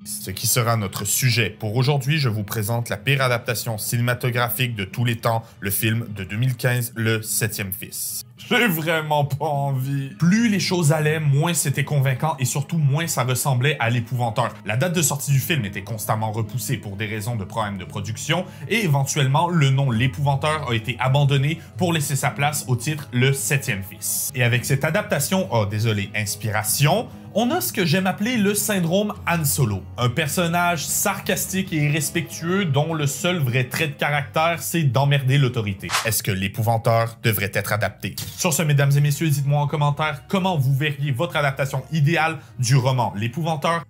ce qui sera notre sujet. Pour aujourd'hui, je vous présente la pire adaptation cinématographique de tous les temps, le film de 2015, Le Septième Fils. J'ai vraiment pas envie. Plus les choses allaient, moins c'était convaincant et surtout moins ça ressemblait à l'épouvanteur. La date de sortie du film était constamment repoussée pour des raisons de problèmes de production et éventuellement le nom l'épouvanteur a été abandonné pour laisser sa place au titre Le Septième Fils. Et avec cette adaptation, inspiration, on a ce que j'aime appeler le syndrome Han Solo. Un personnage sarcastique et irrespectueux dont le seul vrai trait de caractère, c'est d'emmerder l'autorité. Est-ce que l'épouvanteur devrait être adapté? Sur ce, mesdames et messieurs, dites-moi en commentaire comment vous verriez votre adaptation idéale du roman L'Épouvanteur.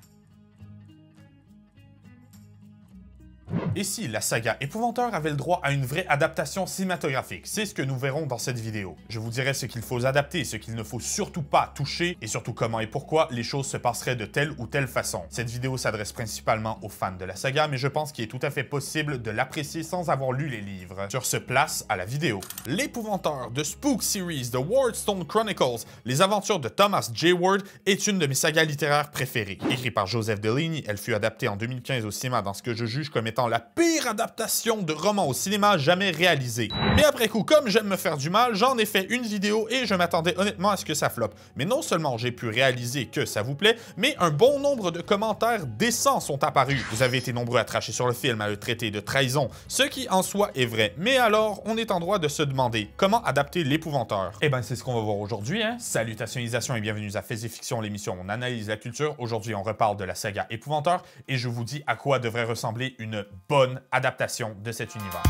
Et si la saga Épouvanteur avait le droit à une vraie adaptation cinématographique? C'est ce que nous verrons dans cette vidéo. Je vous dirai ce qu'il faut adapter, ce qu'il ne faut surtout pas toucher, et surtout comment et pourquoi les choses se passeraient de telle ou telle façon. Cette vidéo s'adresse principalement aux fans de la saga, mais je pense qu'il est tout à fait possible de l'apprécier sans avoir lu les livres. Sur ce, place à la vidéo. L'Épouvanteur de Spook Series de Wardstone Chronicles, les aventures de Thomas J. Ward, est une de mes sagas littéraires préférées. Écrite par Joseph Delaney, elle fut adaptée en 2015 au cinéma dans ce que je juge comme étant la pire adaptation de roman au cinéma jamais réalisée. Mais après coup, comme j'aime me faire du mal, j'en ai fait une vidéo et je m'attendais honnêtement à ce que ça floppe. Mais non seulement j'ai pu réaliser que ça vous plaît, mais un bon nombre de commentaires décents sont apparus. Vous avez été nombreux à cracher sur le film, à le traiter de trahison, ce qui en soi est vrai. Mais alors, on est en droit de se demander comment adapter l'Épouvanteur. Eh ben c'est ce qu'on va voir aujourd'hui, hein. Salutations et bienvenue à Faits et Fiction, l'émission où on analyse la culture. Aujourd'hui, on reparle de la saga Épouvanteur et je vous dis à quoi devrait ressembler une bonne adaptation de cet univers.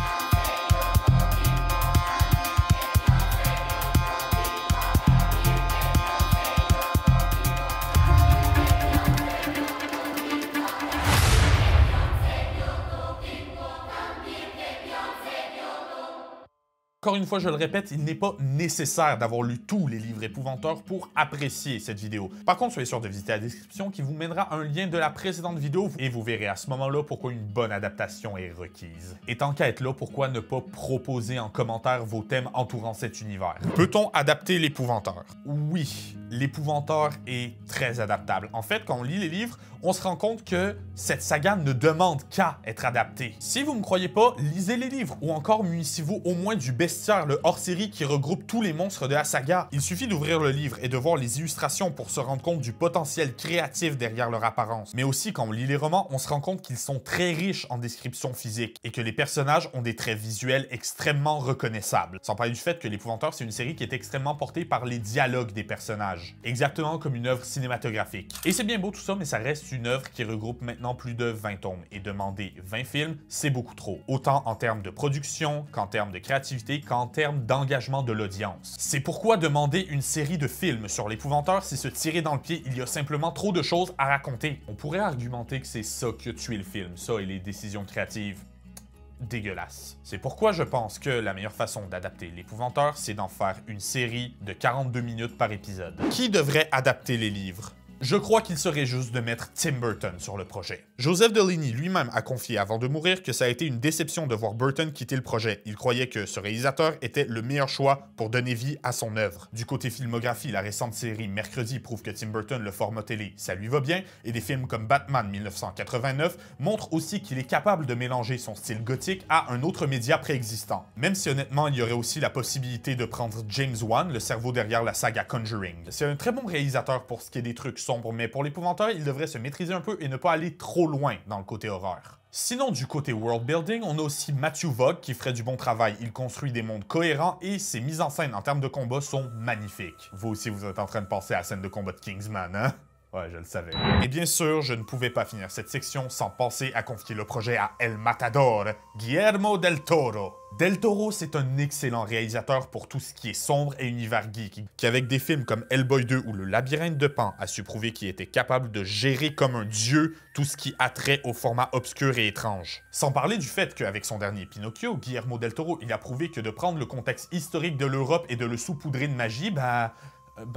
Encore une fois, je le répète, il n'est pas nécessaire d'avoir lu tous les livres Épouvanteurs pour apprécier cette vidéo. Par contre, soyez sûr de visiter la description qui vous mènera à un lien de la précédente vidéo et vous verrez à ce moment-là pourquoi une bonne adaptation est requise. Et tant qu'à être là, pourquoi ne pas proposer en commentaire vos thèmes entourant cet univers? Peut-on adapter l'Épouvanteur? Oui, l'Épouvanteur est très adaptable. En fait, quand on lit les livres, on se rend compte que cette saga ne demande qu'à être adaptée. Si vous ne me croyez pas, lisez les livres ou encore munissez-vous au moins du Bestiaire, le hors-série qui regroupe tous les monstres de la saga. Il suffit d'ouvrir le livre et de voir les illustrations pour se rendre compte du potentiel créatif derrière leur apparence. Mais aussi, quand on lit les romans, on se rend compte qu'ils sont très riches en descriptions physiques et que les personnages ont des traits visuels extrêmement reconnaissables. Sans parler du fait que L'Épouvanteur, c'est une série qui est extrêmement portée par les dialogues des personnages. Exactement comme une œuvre cinématographique. Et c'est bien beau tout ça, mais ça reste une œuvre qui regroupe maintenant plus de 20 tomes. Et demander 20 films, c'est beaucoup trop. Autant en termes de production qu'en termes de créativité, qu'en termes d'engagement de l'audience. C'est pourquoi demander une série de films sur l'Épouvanteur, c'est se tirer dans le pied, il y a simplement trop de choses à raconter. On pourrait argumenter que c'est ça qui a tué le film, ça et les décisions créatives dégueulasses. C'est pourquoi je pense que la meilleure façon d'adapter l'Épouvanteur, c'est d'en faire une série de 42 minutes par épisode. Qui devrait adapter les livres? Je crois qu'il serait juste de mettre Tim Burton sur le projet. Joseph Delaney lui-même a confié avant de mourir que ça a été une déception de voir Burton quitter le projet. Il croyait que ce réalisateur était le meilleur choix pour donner vie à son œuvre. Du côté filmographie, la récente série Mercredi prouve que Tim Burton, le format télé, ça lui va bien, et des films comme Batman 1989 montrent aussi qu'il est capable de mélanger son style gothique à un autre média préexistant. Même si honnêtement, il y aurait aussi la possibilité de prendre James Wan, le cerveau derrière la saga Conjuring. C'est un très bon réalisateur pour ce qui est des trucs sombres, mais pour l'Épouvanteur, il devrait se maîtriser un peu et ne pas aller trop loin dans le côté horreur. Sinon, du côté world building, on a aussi Matthew Vaughn qui ferait du bon travail. Il construit des mondes cohérents et ses mises en scène en termes de combat sont magnifiques. Vous aussi, vous êtes en train de penser à la scène de combat de Kingsman, hein? Ouais, je le savais. Et bien sûr, je ne pouvais pas finir cette section sans penser à confier le projet à El Matador, Guillermo del Toro. Del Toro, c'est un excellent réalisateur pour tout ce qui est sombre et univers geek, qui avec des films comme Hellboy 2 ou Le Labyrinthe de Pan a su prouver qu'il était capable de gérer comme un dieu tout ce qui a trait au format obscur et étrange. Sans parler du fait qu'avec son dernier Pinocchio, Guillermo del Toro, il a prouvé que de prendre le contexte historique de l'Europe et de le saupoudrer de magie,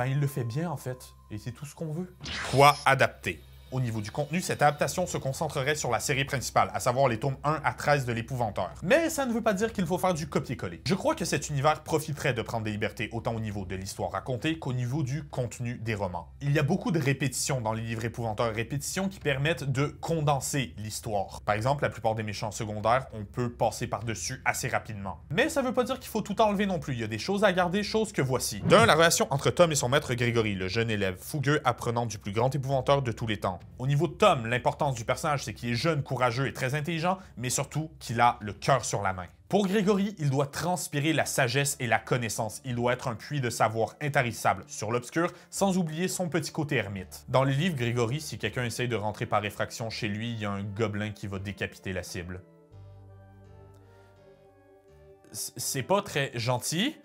il le fait bien en fait. Et c'est tout ce qu'on veut. Quoi adapter? Au niveau du contenu, cette adaptation se concentrerait sur la série principale, à savoir les tomes 1 à 13 de l'Épouvanteur. Mais ça ne veut pas dire qu'il faut faire du copier-coller. Je crois que cet univers profiterait de prendre des libertés autant au niveau de l'histoire racontée qu'au niveau du contenu des romans. Il y a beaucoup de répétitions dans les livres Épouvanteurs, répétitions qui permettent de condenser l'histoire. Par exemple, la plupart des méchants secondaires, on peut passer par-dessus assez rapidement. Mais ça veut pas dire qu'il faut tout enlever non plus, il y a des choses à garder, choses que voici. D'un, la relation entre Tom et son maître Grégory, le jeune élève fougueux apprenant du plus grand épouvanteur de tous les temps. Au niveau de Tom, l'importance du personnage, c'est qu'il est jeune, courageux et très intelligent, mais surtout qu'il a le cœur sur la main. Pour Grégory, il doit transpirer la sagesse et la connaissance. Il doit être un puits de savoir intarissable sur l'obscur, sans oublier son petit côté ermite. Dans les livres Grégory, si quelqu'un essaye de rentrer par effraction chez lui, il y a un gobelin qui va décapiter la cible. C'est pas très gentil,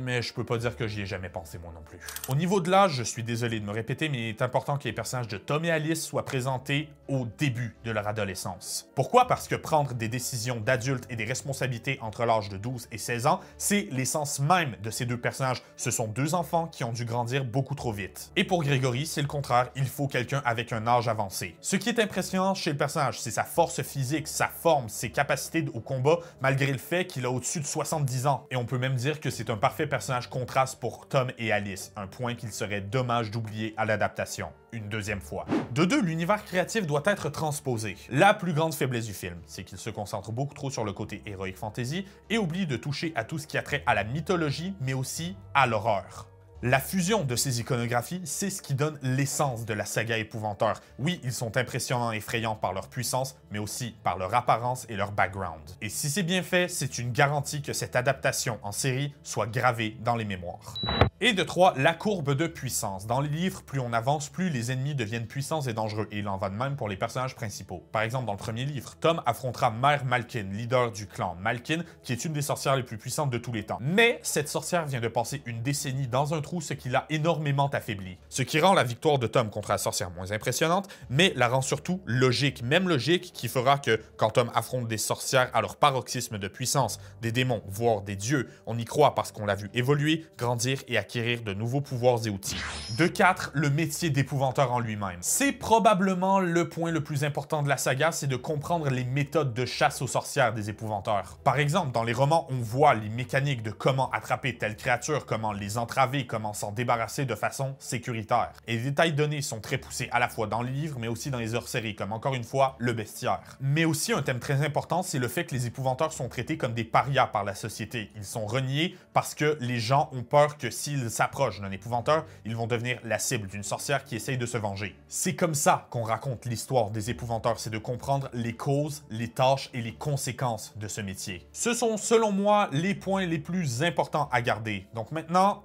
mais je peux pas dire que j'y ai jamais pensé moi non plus. Au niveau de l'âge, je suis désolé de me répéter, mais il est important que les personnages de Tom et Alice soient présentés au début de leur adolescence. Pourquoi? Parce que prendre des décisions d'adultes et des responsabilités entre l'âge de 12 et 16 ans, c'est l'essence même de ces deux personnages. Ce sont deux enfants qui ont dû grandir beaucoup trop vite. Et pour Grégory, c'est le contraire, il faut quelqu'un avec un âge avancé. Ce qui est impressionnant chez le personnage, c'est sa force physique, sa forme, ses capacités au combat, malgré le fait qu'il a au-dessus de 70 ans. Et on peut même dire que c'est un parfait personnage contraste pour Tom et Alice, un point qu'il serait dommage d'oublier à l'adaptation, une deuxième fois. De deux, l'univers créatif doit être transposé. La plus grande faiblesse du film, c'est qu'il se concentre beaucoup trop sur le côté heroic fantasy et oublie de toucher à tout ce qui a trait à la mythologie, mais aussi à l'horreur. La fusion de ces iconographies, c'est ce qui donne l'essence de la saga Épouvanteur. Oui, ils sont impressionnants et effrayants par leur puissance, mais aussi par leur apparence et leur background. Et si c'est bien fait, c'est une garantie que cette adaptation en série soit gravée dans les mémoires. Et de 3, la courbe de puissance. Dans les livres, plus on avance, plus les ennemis deviennent puissants et dangereux, et il en va de même pour les personnages principaux. Par exemple, dans le premier livre, Tom affrontera Mère Malkin, leader du clan Malkin, qui est une des sorcières les plus puissantes de tous les temps. Mais cette sorcière vient de passer une décennie dans un trou, ce qui l'a énormément affaibli. Ce qui rend la victoire de Tom contre la sorcière moins impressionnante, mais la rend surtout logique, même logique, qui fera que quand Tom affronte des sorcières à leur paroxysme de puissance, des démons, voire des dieux, on y croit parce qu'on l'a vu évoluer, grandir et acquérir de nouveaux pouvoirs et outils. De 4, le métier d'épouvanteur en lui-même. C'est probablement le point le plus important de la saga, c'est de comprendre les méthodes de chasse aux sorcières des épouvanteurs. Par exemple, dans les romans, on voit les mécaniques de comment attraper telle créature, comment les entraver, comment s'en débarrasser de façon sécuritaire. Et les détails donnés sont très poussés à la fois dans les livres, mais aussi dans les hors-séries, comme encore une fois, le bestiaire. Mais aussi un thème très important, c'est le fait que les épouvanteurs sont traités comme des parias par la société. Ils sont reniés parce que les gens ont peur que s'ils s'approchent d'un épouvanteur, ils vont devenir la cible d'une sorcière qui essaye de se venger. C'est comme ça qu'on raconte l'histoire des épouvanteurs, c'est de comprendre les causes, les tâches et les conséquences de ce métier. Ce sont, selon moi, les points les plus importants à garder. Donc maintenant,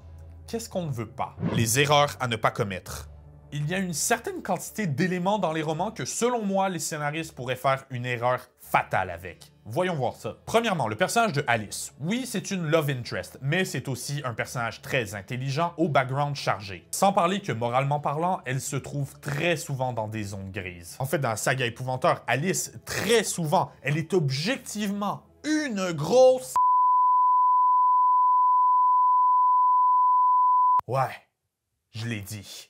qu'est-ce qu'on ne veut pas? Les erreurs à ne pas commettre. Il y a une certaine quantité d'éléments dans les romans que, selon moi, les scénaristes pourraient faire une erreur fatale avec. Voyons voir ça. Premièrement, le personnage de Alice. Oui, c'est une love interest, mais c'est aussi un personnage très intelligent au background chargé. Sans parler que, moralement parlant, elle se trouve très souvent dans des zones grises. En fait, dans la saga Épouvanteur, Alice, très souvent, elle est objectivement une grosse... Ouais, je l'ai dit.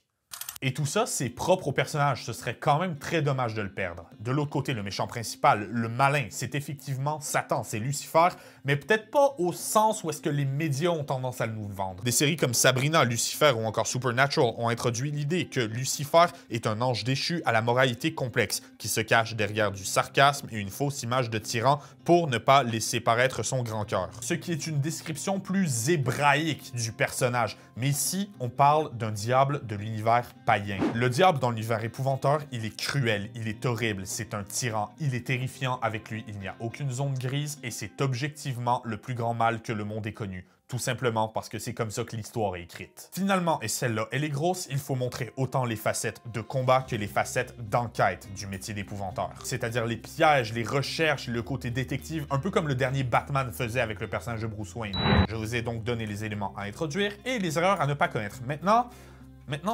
Et tout ça, c'est propre au personnage, ce serait quand même très dommage de le perdre. De l'autre côté, le méchant principal, le malin, c'est effectivement Satan, c'est Lucifer, mais peut-être pas au sens où est-ce que les médias ont tendance à nous le vendre. Des séries comme Sabrina, Lucifer ou encore Supernatural ont introduit l'idée que Lucifer est un ange déchu à la moralité complexe, qui se cache derrière du sarcasme et une fausse image de tyran pour ne pas laisser paraître son grand cœur. Ce qui est une description plus hébraïque du personnage, mais ici, on parle d'un diable de l'univers païen. Le diable dans l'univers Épouvanteur, il est cruel, il est horrible, c'est un tyran, il est terrifiant, avec lui, il n'y a aucune zone grise et c'est objectivement le plus grand mal que le monde ait connu. Tout simplement parce que c'est comme ça que l'histoire est écrite. Finalement, et celle-là, elle est grosse, il faut montrer autant les facettes de combat que les facettes d'enquête du métier d'épouvanteur. C'est-à-dire les pièges, les recherches, le côté détective, un peu comme le dernier Batman faisait avec le personnage de Bruce Wayne. Je vous ai donc donné les éléments à introduire et les erreurs à ne pas connaître. Maintenant,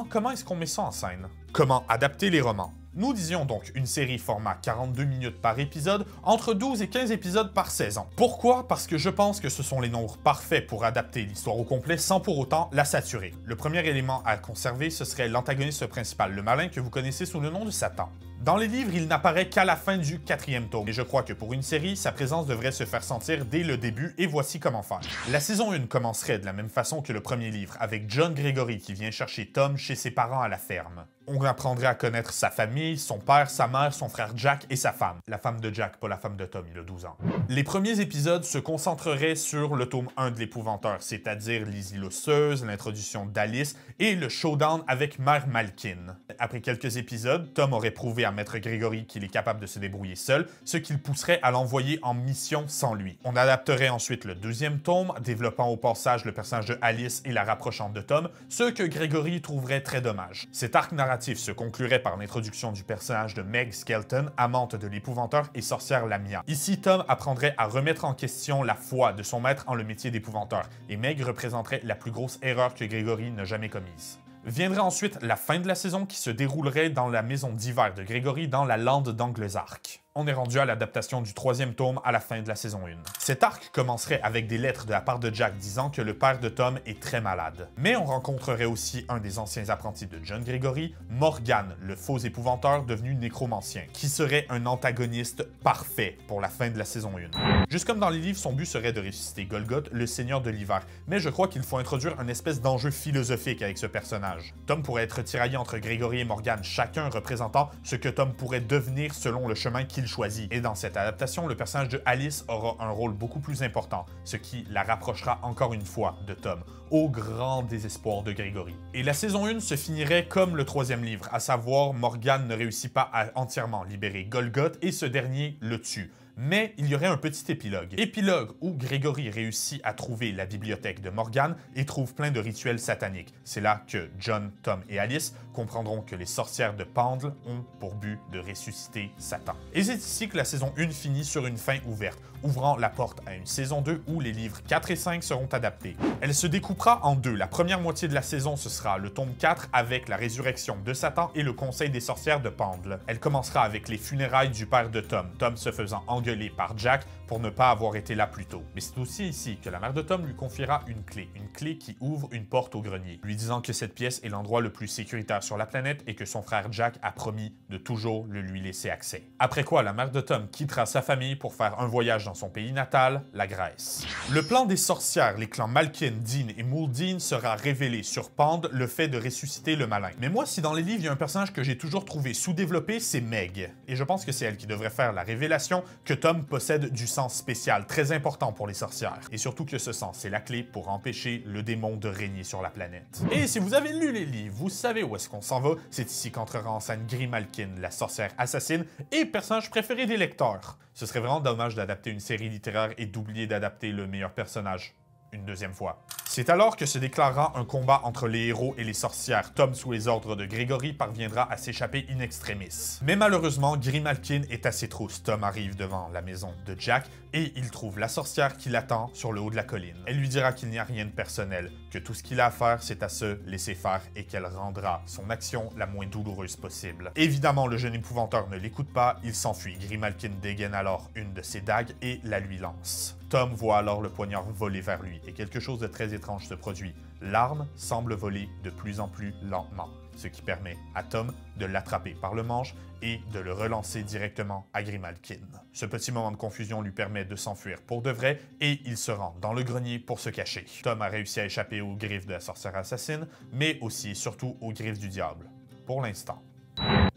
comment est-ce qu'on met ça en scène? Comment adapter les romans? Nous disions donc une série format 42 minutes par épisode, entre 12 et 15 épisodes par saison. Pourquoi? Parce que je pense que ce sont les nombres parfaits pour adapter l'histoire au complet sans pour autant la saturer. Le premier élément à conserver, ce serait l'antagoniste principal, le malin que vous connaissez sous le nom de Satan. Dans les livres, il n'apparaît qu'à la fin du 4e tome, et je crois que pour une série, sa présence devrait se faire sentir dès le début, et voici comment faire. La saison 1 commencerait de la même façon que le premier livre, avec John Gregory qui vient chercher Tom chez ses parents à la ferme. On apprendrait à connaître sa famille, son père, sa mère, son frère Jack et sa femme. La femme de Jack, pas la femme de Tom, il a 12 ans. Les premiers épisodes se concentreraient sur le tome 1 de l'Épouvanteur, c'est-à-dire Lizzie l'osseuse, l'introduction d'Alice et le showdown avec Mère Malkin. Après quelques épisodes, Tom aurait prouvé à Maître Gregory qu'il est capable de se débrouiller seul, ce qui le pousserait à l'envoyer en mission sans lui. On adapterait ensuite le 2e tome, développant au passage le personnage de Alice et la rapprochant de Tom, ce que Gregory trouverait très dommage. Cet arc narratif se conclurait par l'introduction du personnage de Meg Skelton, amante de l'Épouvanteur et sorcière Lamia. Ici, Tom apprendrait à remettre en question la foi de son maître en le métier d'Épouvanteur, et Meg représenterait la plus grosse erreur que Gregory n'a jamais commise. Viendrait ensuite la fin de la saison qui se déroulerait dans la maison d'hiver de Gregory dans la lande d'Anglezark. On est rendu à l'adaptation du 3e tome à la fin de la saison 1. Cet arc commencerait avec des lettres de la part de Jack disant que le père de Tom est très malade. Mais on rencontrerait aussi un des anciens apprentis de John Gregory, Morgan, le faux épouvanteur devenu nécromancien, qui serait un antagoniste parfait pour la fin de la saison 1. Juste comme dans les livres, son but serait de ressusciter Golgoth, le seigneur de l'hiver, mais je crois qu'il faut introduire une espèce d'enjeu philosophique avec ce personnage. Tom pourrait être tiraillé entre Gregory et Morgan, chacun représentant ce que Tom pourrait devenir selon le chemin qu'il choisit. Et dans cette adaptation, le personnage de Alice aura un rôle beaucoup plus important, ce qui la rapprochera encore une fois de Tom, au grand désespoir de Gregory. Et la saison 1 se finirait comme le 3e livre, à savoir Morgan ne réussit pas à entièrement libérer Golgoth et ce dernier le tue. Mais il y aurait un petit épilogue. Épilogue où Gregory réussit à trouver la bibliothèque de Morgan et trouve plein de rituels sataniques. C'est là que John, Tom et Alice comprendront que les sorcières de Pendle ont pour but de ressusciter Satan. Et c'est ici que la saison 1 finit sur une fin ouverte, ouvrant la porte à une saison 2 où les livres 4 et 5 seront adaptés. Elle se découpera en deux. La première moitié de la saison, ce sera le tome 4 avec la résurrection de Satan et le conseil des sorcières de Pendle. Elle commencera avec les funérailles du père de Tom, Tom se faisant engueuler par Jack pour ne pas avoir été là plus tôt. Mais c'est aussi ici que la mère de Tom lui confiera une clé qui ouvre une porte au grenier, lui disant que cette pièce est l'endroit le plus sécuritaire sur la planète et que son frère Jack a promis de toujours le lui laisser accès. Après quoi, la mère de Tom quittera sa famille pour faire un voyage dans son pays natal, la Grèce. Le plan des sorcières, les clans Malkin, Dean et Mouldine sera révélé sur Pendle, le fait de ressusciter le malin. Mais moi, si dans les livres, il y a un personnage que j'ai toujours trouvé sous-développé, c'est Meg. Et je pense que c'est elle qui devrait faire la révélation que Tom possède du sang spécial, très important pour les sorcières. Et surtout que ce sang, c'est la clé pour empêcher le démon de régner sur la planète. Et si vous avez lu les livres, vous savez où est-ce qu'on s'en va. C'est ici qu'entrera en scène Grimalkin, la sorcière assassine et personnage préféré des lecteurs. Ce serait vraiment dommage d'adapter une série littéraire et d'oublier d'adapter le meilleur personnage une deuxième fois. C'est alors que se déclarera un combat entre les héros et les sorcières. Tom, sous les ordres de Gregory, parviendra à s'échapper in extremis. Mais malheureusement, Grimalkin est à ses trousses. Tom arrive devant la maison de Jack et il trouve la sorcière qui l'attend sur le haut de la colline. Elle lui dira qu'il n'y a rien de personnel, que tout ce qu'il a à faire, c'est à se laisser faire et qu'elle rendra son action la moins douloureuse possible. Évidemment, le jeune épouvanteur ne l'écoute pas, il s'enfuit. Grimalkin dégaine alors une de ses dagues et la lui lance. Tom voit alors le poignard voler vers lui et quelque chose de très étrange se produit. L'arme semble voler de plus en plus lentement, ce qui permet à Tom de l'attraper par le manche et de le relancer directement à Grimalkin. Ce petit moment de confusion lui permet de s'enfuir pour de vrai et il se rend dans le grenier pour se cacher. Tom a réussi à échapper aux griffes de la sorcière assassine, mais aussi et surtout aux griffes du diable, pour l'instant.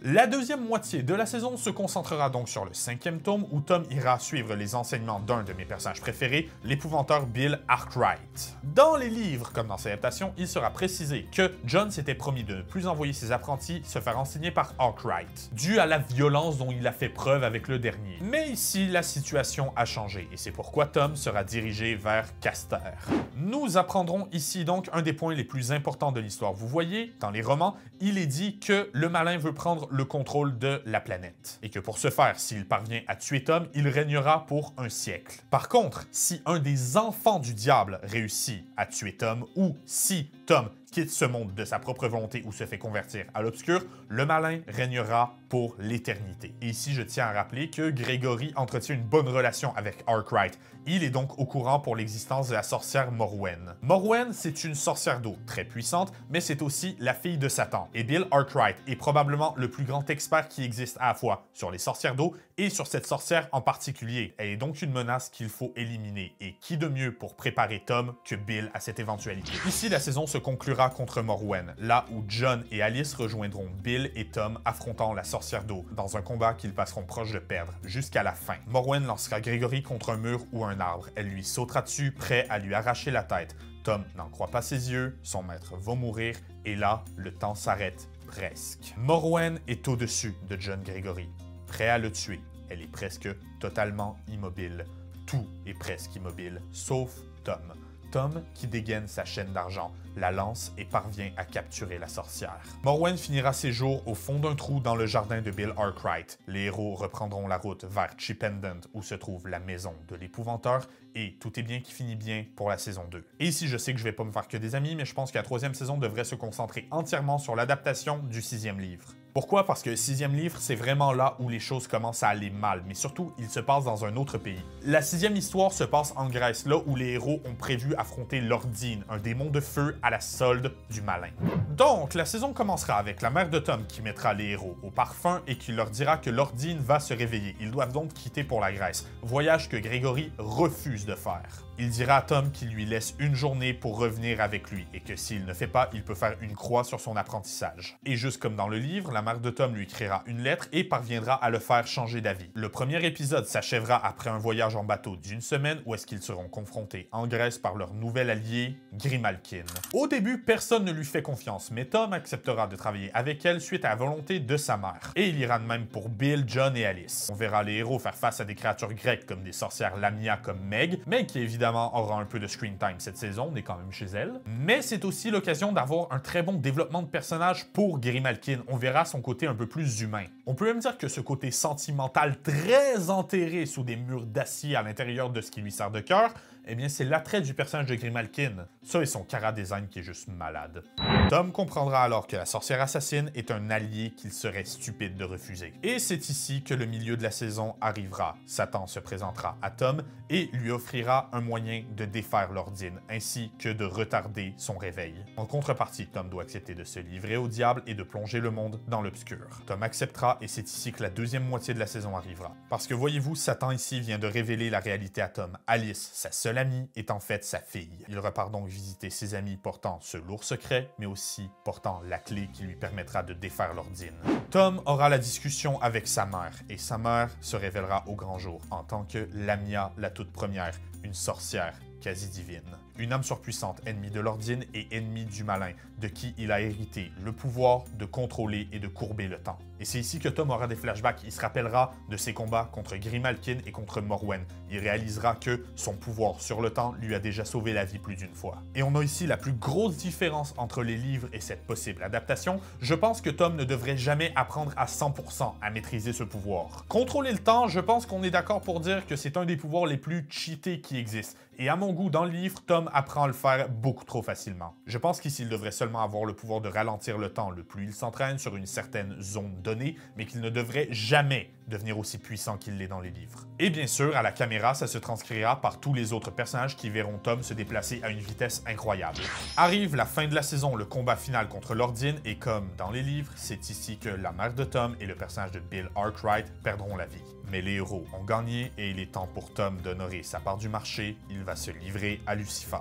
La deuxième moitié de la saison se concentrera donc sur le 5e tome où Tom ira suivre les enseignements d'un de mes personnages préférés, l'épouvanteur Bill Arkwright. Dans les livres, comme dans ses adaptations, il sera précisé que John s'était promis de ne plus envoyer ses apprentis se faire enseigner par Arkwright, dû à la violence dont il a fait preuve avec le dernier. Mais ici, la situation a changé et c'est pourquoi Tom sera dirigé vers Castor. Nous apprendrons ici donc un des points les plus importants de l'histoire. Vous voyez, dans les romans, il est dit que le malin veut prendre le contrôle de la planète. Et que pour ce faire, s'il parvient à tuer Tom, il régnera pour un siècle. Par contre, si un des enfants du diable réussit à tuer Tom, ou si Tom quitte ce monde de sa propre volonté ou se fait convertir à l'obscur, le malin régnera pour l'éternité. Et ici, je tiens à rappeler que Gregory entretient une bonne relation avec Arkwright. Il est donc au courant pour l'existence de la sorcière Morwen. Morwen, c'est une sorcière d'eau très puissante, mais c'est aussi la fille de Satan. Et Bill Arkwright est probablement le plus grand expert qui existe à la fois sur les sorcières d'eau et sur cette sorcière en particulier. Elle est donc une menace qu'il faut éliminer. Et qui de mieux pour préparer Tom que Bill à cette éventualité? Ici, la saison se conclura contre Morwen, là où John et Alice rejoindront Bill et Tom affrontant la sorcière d'eau dans un combat qu'ils passeront proche de perdre jusqu'à la fin. Morwen lancera Gregory contre un mur ou un arbre. Elle lui sautera dessus, prêt à lui arracher la tête. Tom n'en croit pas ses yeux, son maître va mourir, et là, le temps s'arrête presque. Morwen est au-dessus de John Gregory, prêt à le tuer. Elle est presque totalement immobile. Tout est presque immobile, sauf Tom. Tom qui dégaine sa chaîne d'argent, la lance et parvient à capturer la sorcière. Morwen finira ses jours au fond d'un trou dans le jardin de Bill Arkwright. Les héros reprendront la route vers Chipendant où se trouve la maison de l'épouvanteur et tout est bien qui finit bien pour la saison 2. Et ici, je sais que je vais pas me faire que des amis, mais je pense que la 3e saison devrait se concentrer entièrement sur l'adaptation du 6e livre. Pourquoi? Parce que le 6e livre, c'est vraiment là où les choses commencent à aller mal, mais surtout, il se passe dans un autre pays. La 6e histoire se passe en Grèce, là où les héros ont prévu affronter Lordine, un démon de feu à la solde du malin. Donc, la saison commencera avec la mère de Tom qui mettra les héros au parfum et qui leur dira que Lordine va se réveiller. Ils doivent donc quitter pour la Grèce, voyage que Gregory refuse de faire. Il dira à Tom qu'il lui laisse une journée pour revenir avec lui et que s'il ne fait pas, il peut faire une croix sur son apprentissage. Et juste comme dans le livre, la mère de Tom lui écrira une lettre et parviendra à le faire changer d'avis. Le premier épisode s'achèvera après un voyage en bateau d'1 semaine où est-ce qu'ils seront confrontés en Grèce par leur nouvel allié, Grimalkin. Au début, personne ne lui fait confiance, mais Tom acceptera de travailler avec elle suite à la volonté de sa mère. Et il ira de même pour Bill, John et Alice. On verra les héros faire face à des créatures grecques comme des sorcières Lamia comme Meg, mais qui évidemment aura un peu de screen time cette saison, on est quand même chez elle. Mais c'est aussi l'occasion d'avoir un très bon développement de personnage pour Grimalkin. On verra son côté un peu plus humain. On peut même dire que ce côté sentimental très enterré sous des murs d'acier à l'intérieur de ce qui lui sert de cœur, eh bien c'est l'attrait du personnage de Grimalkin. Ça et son chara-design qui est juste malade. Tom comprendra alors que la sorcière assassine est un allié qu'il serait stupide de refuser. Et c'est ici que le milieu de la saison arrivera. Satan se présentera à Tom et lui offrira un moyen de défaire Lordine, ainsi que de retarder son réveil. En contrepartie, Tom doit accepter de se livrer au diable et de plonger le monde dans l'obscur. Tom acceptera et c'est ici que la 2e moitié de la saison arrivera. Parce que voyez-vous, Satan ici vient de révéler la réalité à Tom. Alice, sa seule amie, est en fait sa fille. Il repart donc visiter ses amis portant ce lourd secret, mais aussi portant la clé qui lui permettra de défaire Lordine. Tom aura la discussion avec sa mère, et sa mère se révélera au grand jour en tant que Lamia, la toute première, une sorcière quasi divine. Une âme surpuissante, ennemie de Lordine et ennemie du malin, de qui il a hérité le pouvoir de contrôler et de courber le temps. Et c'est ici que Tom aura des flashbacks. Il se rappellera de ses combats contre Grimalkin et contre Morwen. Il réalisera que son pouvoir sur le temps lui a déjà sauvé la vie plus d'une fois. Et on a ici la plus grosse différence entre les livres et cette possible adaptation. Je pense que Tom ne devrait jamais apprendre à 100% à maîtriser ce pouvoir. Contrôler le temps, je pense qu'on est d'accord pour dire que c'est un des pouvoirs les plus cheatés qui existent. Et à mon goût, dans le livre, Tom apprend à le faire beaucoup trop facilement. Je pense qu'ici, il devrait seulement avoir le pouvoir de ralentir le temps le plus il s'entraîne sur une certaine zone donnée, mais qu'il ne devrait jamais devenir aussi puissant qu'il l'est dans les livres. Et bien sûr, à la caméra, ça se transcrira par tous les autres personnages qui verront Tom se déplacer à une vitesse incroyable. Arrive la fin de la saison, le combat final contre Lordine, et comme dans les livres, c'est ici que la mère de Tom et le personnage de Bill Arkwright perdront la vie. Mais les héros ont gagné et il est temps pour Tom d'honorer sa part du marché, il va se livrer à Lucifer.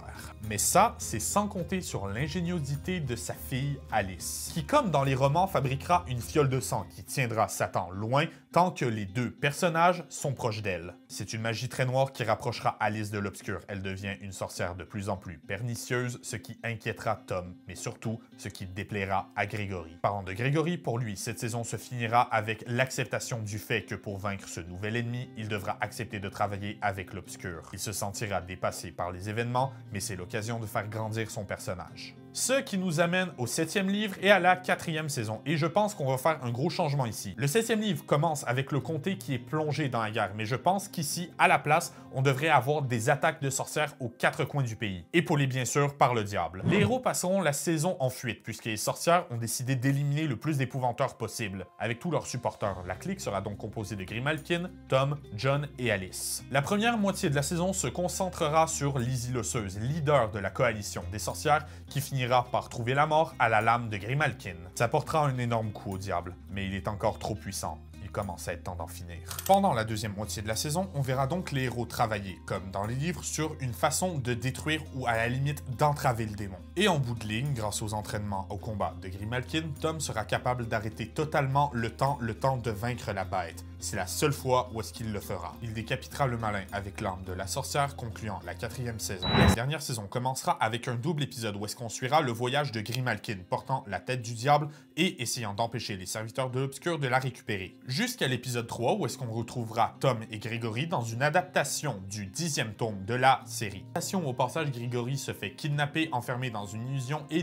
Mais ça, c'est sans compter sur l'ingéniosité de sa fille Alice, qui comme dans les romans fabriquera une fiole de sang qui tiendra Satan loin tant que les deux personnages sont proches d'elle. C'est une magie très noire qui rapprochera Alice de l'obscur. Elle devient une sorcière de plus en plus pernicieuse, ce qui inquiétera Tom, mais surtout ce qui déplaira à Gregory. Parlant de Gregory, pour lui, cette saison se finira avec l'acceptation du fait que pour vaincre ce nouvel ennemi, il devra accepter de travailler avec l'obscur. Il se sentira dépassé par les événements, mais c'est l'occasion de faire grandir son personnage. Ce qui nous amène au 7e livre et à la 4e saison. Et je pense qu'on va faire un gros changement ici. Le 7e livre commence avec le comté qui est plongé dans la guerre, mais je pense qu'ici, à la place, on devrait avoir des attaques de sorcières aux 4 coins du pays, épaulées bien sûr par le diable. Les héros passeront la saison en fuite, puisque les sorcières ont décidé d'éliminer le plus d'épouvanteurs possible. Avec tous leurs supporters, la clique sera donc composée de Grimalkin, Tom, John et Alice. La première moitié de la saison se concentrera sur Lizzie l'osseuse, leader de la coalition des sorcières, qui finira par trouver la mort à la lame de Grimalkin. Ça portera un énorme coup au diable, mais il est encore trop puissant. Il commence à être temps d'en finir. Pendant la deuxième moitié de la saison, on verra donc les héros travailler, comme dans les livres, sur une façon de détruire ou à la limite d'entraver le démon. Et en bout de ligne, grâce aux entraînements au combat de Grimalkin, Tom sera capable d'arrêter totalement le temps de vaincre la bête. C'est la seule fois où est-ce qu'il le fera. Il décapitera le malin avec l'arme de la sorcière, concluant la 4e saison. La dernière saison commencera avec un double épisode où est-ce qu'on suivra le voyage de Grimalkin, portant la tête du diable et essayant d'empêcher les serviteurs de l'Obscur de la récupérer. Jusqu'à l'épisode 3 où est-ce qu'on retrouvera Tom et Gregory dans une adaptation du 10e tome de la série. Au passage, Gregory se fait kidnapper, enfermé dans une illusion et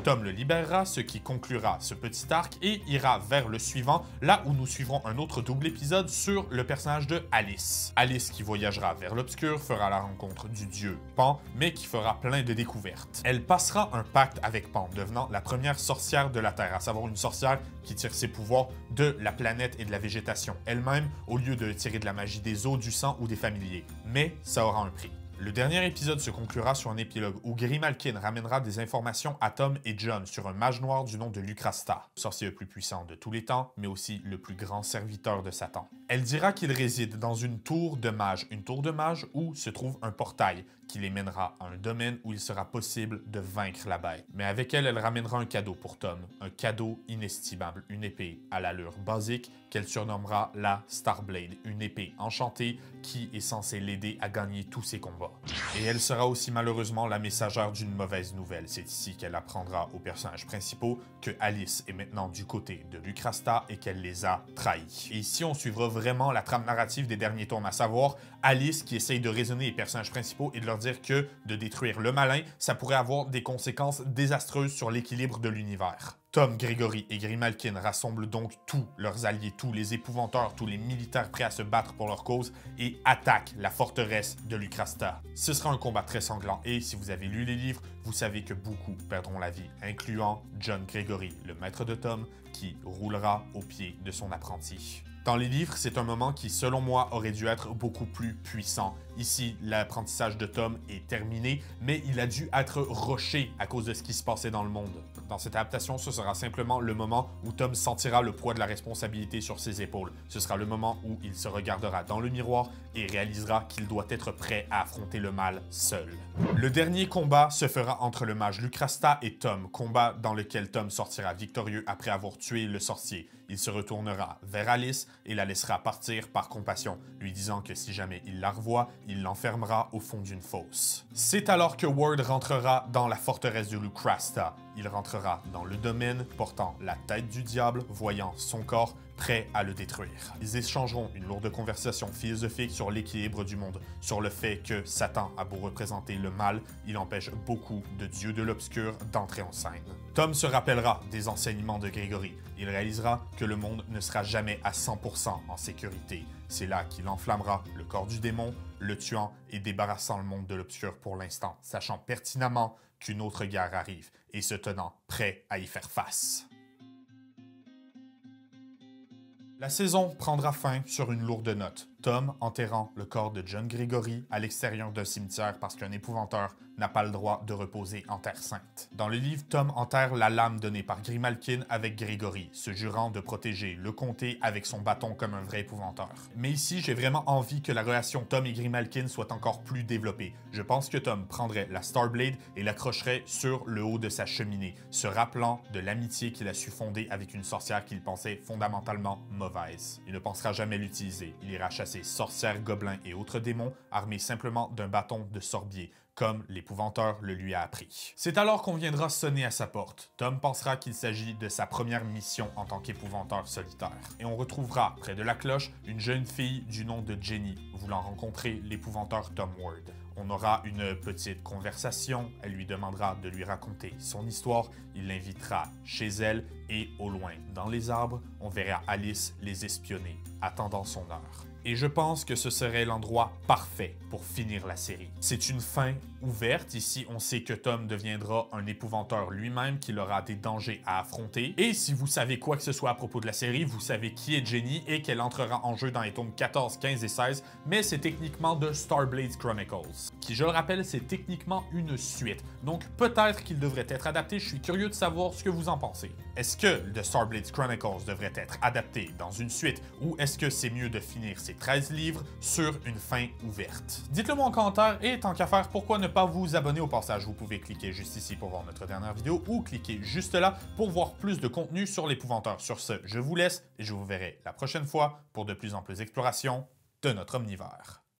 Tom le libérera, ce qui conclura ce petit arc et ira vers le suivant, là où nous suivrons un autre double épisode sur le personnage de Alice. Alice qui voyagera vers l'obscur, fera la rencontre du dieu Pan, mais qui fera plein de découvertes. Elle passera un pacte avec Pan, devenant la première sorcière de la Terre, à savoir une sorcière qui tire ses pouvoirs de la planète et de la végétation elle-même, au lieu de tirer de la magie des eaux, du sang ou des familiers. Mais ça aura un prix. Le dernier épisode se conclura sur un épilogue où Grimalkin ramènera des informations à Tom et John sur un mage noir du nom de Lucrasta, le sorcier le plus puissant de tous les temps, mais aussi le plus grand serviteur de Satan. Elle dira qu'il réside dans une tour de mage où se trouve un portail qui les mènera à un domaine où il sera possible de vaincre la bête. Mais avec elle, elle ramènera un cadeau pour Tom, un cadeau inestimable, une épée à l'allure basique qu'elle surnommera la Starblade, une épée enchantée qui est censée l'aider à gagner tous ses combats. Et elle sera aussi malheureusement la messagère d'une mauvaise nouvelle. C'est ici qu'elle apprendra aux personnages principaux que Alice est maintenant du côté de Lucrasta et qu'elle les a trahis. Et ici, on suivra vraiment la trame narrative des derniers tomes, à savoir Alice qui essaye de raisonner les personnages principaux et de leur dire que de détruire le malin, ça pourrait avoir des conséquences désastreuses sur l'équilibre de l'univers. Tom, Gregory et Grimalkin rassemblent donc tous leurs alliés, tous les épouvanteurs, tous les militaires prêts à se battre pour leur cause et attaquent la forteresse de Lucrasta. Ce sera un combat très sanglant et si vous avez lu les livres, vous savez que beaucoup perdront la vie, incluant John Gregory, le maître de Tom, qui roulera aux pieds de son apprenti. Dans les livres, c'est un moment qui, selon moi, aurait dû être beaucoup plus puissant. Ici, l'apprentissage de Tom est terminé, mais il a dû être rushé à cause de ce qui se passait dans le monde. Dans cette adaptation, ce sera simplement le moment où Tom sentira le poids de la responsabilité sur ses épaules. Ce sera le moment où il se regardera dans le miroir et réalisera qu'il doit être prêt à affronter le mal seul. Le dernier combat se fera entre le mage Lucrasta et Tom, combat dans lequel Tom sortira victorieux après avoir tué le sorcier. Il se retournera vers Alice et la laissera partir par compassion, lui disant que si jamais il la revoit, il l'enfermera au fond d'une fosse. C'est alors que Ward rentrera dans la forteresse de Lucrasta. Il rentrera dans le domaine portant la tête du diable, voyant son corps prêt à le détruire. Ils échangeront une lourde conversation philosophique sur l'équilibre du monde, sur le fait que Satan a beau représenter le mal, il empêche beaucoup de dieux de l'obscur d'entrer en scène. Tom se rappellera des enseignements de Gregory. Il réalisera que le monde ne sera jamais à 100% en sécurité. C'est là qu'il enflammera le corps du démon, le tuant et débarrassant le monde de l'obscur pour l'instant, sachant pertinemment qu'une autre guerre arrive et se tenant prêt à y faire face. La saison prendra fin sur une lourde note. Tom enterrant le corps de John Gregory à l'extérieur d'un cimetière parce qu'un épouvanteur n'a pas le droit de reposer en terre sainte. Dans le livre, Tom enterre la lame donnée par Grimalkin avec Gregory, se jurant de protéger le comté avec son bâton comme un vrai épouvanteur. Mais ici, j'ai vraiment envie que la relation Tom et Grimalkin soit encore plus développée. Je pense que Tom prendrait la Starblade et l'accrocherait sur le haut de sa cheminée, se rappelant de l'amitié qu'il a su fonder avec une sorcière qu'il pensait fondamentalement mauvaise. Il ne pensera jamais l'utiliser. Il ira chasser sorcières, gobelins et autres démons armés simplement d'un bâton de sorbier, comme l'épouvanteur le lui a appris. C'est alors qu'on viendra sonner à sa porte. Tom pensera qu'il s'agit de sa première mission en tant qu'épouvanteur solitaire. Et on retrouvera, près de la cloche, une jeune fille du nom de Jenny, voulant rencontrer l'épouvanteur Tom Ward. On aura une petite conversation, elle lui demandera de lui raconter son histoire, il l'invitera chez elle et au loin, dans les arbres, on verra Alice les espionner, attendant son heure. Et je pense que ce serait l'endroit parfait pour finir la série. C'est une fin ouverte. Ici, on sait que Tom deviendra un épouvanteur lui-même, qu'il aura des dangers à affronter. Et si vous savez quoi que ce soit à propos de la série, vous savez qui est Jenny et qu'elle entrera en jeu dans les tomes 14, 15 et 16, mais c'est techniquement de Starblade Chronicles, qui, je le rappelle, c'est techniquement une suite. Donc peut-être qu'il devrait être adapté. Je suis curieux de savoir ce que vous en pensez. Est-ce que The Starblade Chronicles devrait être adapté dans une suite ou est-ce que c'est mieux de finir ces 13 livres sur une fin ouverte? Dites-le moi en commentaire et tant qu'à faire, pourquoi ne pas vous abonner au passage? Vous pouvez cliquer juste ici pour voir notre dernière vidéo ou cliquer juste là pour voir plus de contenu sur l'épouvanteur. Sur ce, je vous laisse et je vous verrai la prochaine fois pour de plus en plus d'exploration de notre omnivore.